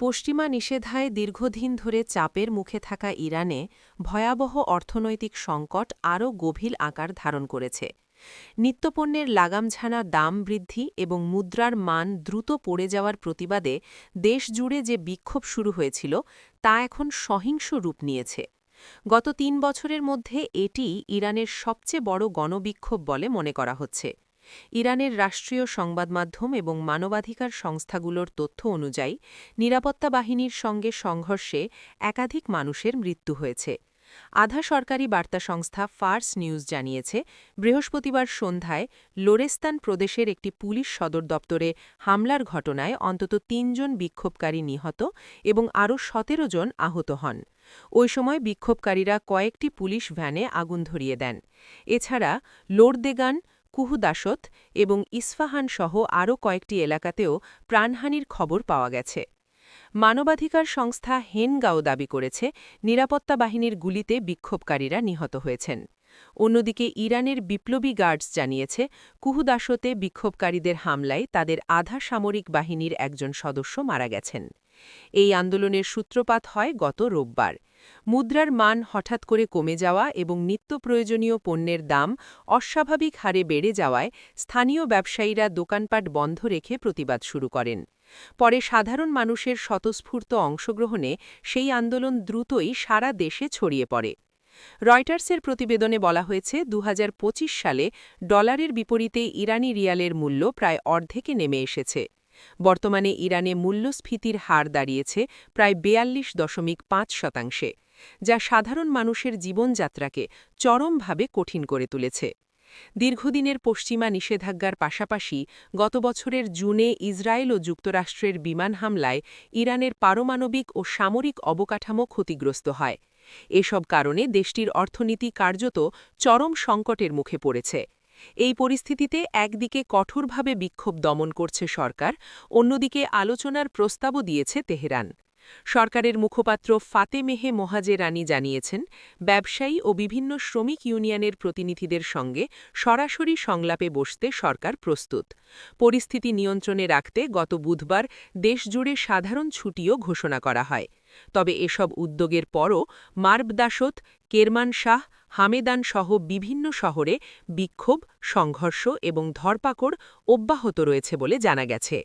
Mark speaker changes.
Speaker 1: পশ্চিমা নিষেধায় দীর্ঘদিন ধরে চাপের মুখে থাকা ইরানে ভয়াবহ অর্থনৈতিক সংকট আরও গভীর আকার ধারণ করেছে। নিত্যপণ্যের লাগামঝানা দাম বৃদ্ধি এবং মুদ্রার মান দ্রুত পড়ে যাওয়ার প্রতিবাদে দেশজুড়ে যে বিক্ষোভ শুরু হয়েছিল তা এখন সহিংস রূপ নিয়েছে। গত ৩ বছরের মধ্যে এটি ইরানের সবচেয়ে বড় গণবিক্ষোভ বলে মনে করা হচ্ছে। ইরানের রাষ্ট্রীয় সংবাদ মাধ্যম এবং মানবাধিকার সংস্থাগুলোর তথ্য অনুযায়ী নিরাপত্তা বাহিনীর সঙ্গে সংঘর্ষে একাধিক মানুষের মৃত্যু হয়েছে। আধা সরকারি বার্তা সংস্থা ফার্স নিউজ জানিয়েছে, বৃহস্পতিবার সন্ধ্যায় লোরেস্তান প্রদেশের একটি পুলিশ সদর দপ্তরে হামলার ঘটনায় অন্তত ৩ জন বিক্ষোভকারী নিহত এবং আরও ১৭ জন আহত হন। ওই সময় বিক্ষোভকারীরা কয়েকটি পুলিশ ভ্যানে আগুন ধরিয়ে দেন। এছাড়া লোরদেগান, কুহুদাসত এবং ইস্ফাহান সহ আরও কয়েকটি এলাকাতেও প্রাণহানির খবর পাওয়া গেছে। মানবাধিকার সংস্থা হেনগাও দাবি করেছে, নিরাপত্তা বাহিনীর গুলিতে বিক্ষোভকারীরা নিহত হয়েছেন। অন্যদিকে ইরানের বিপ্লবী গার্ডস জানিয়েছে, কুহুদাসতে বিক্ষোভকারীদের হামলায় তাদের আধা সামরিক বাহিনীর একজন সদস্য মারা গেছেন। এই আন্দোলনের সূত্রপাত হয় গত রোববার। মুদ্রার মান হঠাৎ করে কমে যাওয়া এবং নিত্য প্রয়োজনীয় পণ্যের দাম অস্বাভাবিক হারে বেড়ে যাওয়ায় স্থানীয় ব্যবসায়ীরা দোকানপাট বন্ধ রেখে প্রতিবাদ শুরু করেন। পরে সাধারণ মানুষের স্বতঃস্ফূর্ত অংশগ্রহণে সেই আন্দোলন দ্রুতই সারা দেশে ছড়িয়ে পড়ে। রয়টার্সের প্রতিবেদনে বলা হয়েছে, ২০২৫ সালে ডলারের বিপরীতে ইরানি রিয়ালের মূল্য প্রায় অর্ধেকে নেমে এসেছে। বর্তমানে ইরানে মূল্যস্ফীতির হার দাঁড়িয়েছে প্রায় ৪২.৫%, যা সাধারণ মানুষের জীবনযাত্রাকে চরমভাবে কঠিন করে তুলেছে। দীর্ঘদিনের পশ্চিমা নিষেধাজ্ঞার পাশাপাশি গত বছরের জুনে ইসরায়েল ও যুক্তরাষ্ট্রের বিমান হামলায় ইরানের পারমাণবিক ও সামরিক অবকাঠামো ক্ষতিগ্রস্ত হয়। এসব কারণে দেশটির অর্থনীতি কার্যত চরম সংকটের মুখে পড়েছে। এই পরিস্থিতিতে একদিকে কঠোরভাবে বিক্ষোভ দমন করছে সরকার, অন্যদিকে আলোচনার প্রস্তাবও দিয়েছে তেহরান। সরকারের মুখপাত্র ফাতেমেহে মোহাজেরানি জানিয়েছেন, ব্যবসায়ী ও বিভিন্ন শ্রমিক ইউনিয়নের প্রতিনিধিদের সঙ্গে সরাসরি সংলাপে বসতে সরকার প্রস্তুত। পরিস্থিতি নিয়ন্ত্রণে রাখতে গত বুধবার দেশজুড়ে সাধারণ ছুটিও ঘোষণা করা হয়। তবে এসব উদ্যোগের পরও মার্বদাসত, কেরমানশাহ, হামেদান সহ বিভিন্ন শহরে বিক্ষোভ, সংঘর্ষ এবং ধরপাকড় অব্যাহত রয়েছে বলে জানা গেছে।